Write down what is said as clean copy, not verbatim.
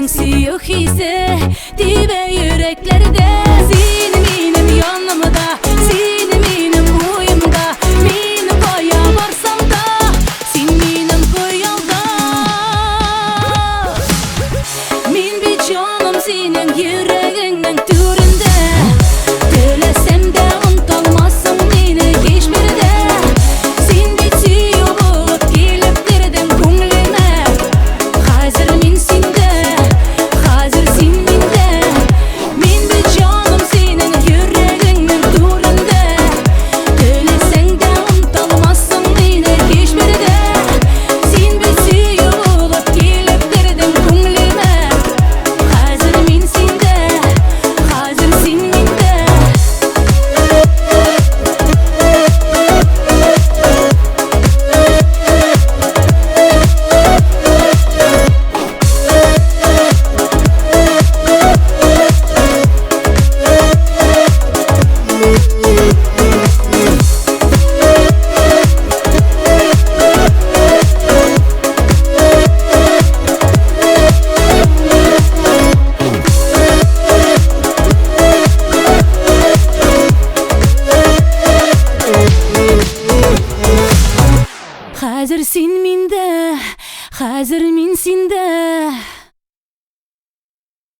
Senin siyuk hisse dibe yüreklerde. Sen benim yanımda, sen benim uyumda. Meni koya varsam da, sen benim koyalda. Men bir canım senin yüreğinin türünde. Dilesem de unutamazsın beni hiçbirde. Sen bir tüyü bulup gelip girdin ko'nglime. Hazır men sende, hazır sen mende. Men bir canım senin yüreğinin türünde. Dilesem de unutamazsın beni hiçbirde. Sen bir tüyü bulup gelip girdin ko'nglime. Hazır men sende, hazır sen mende. Hazır sen mende, hazır men sende.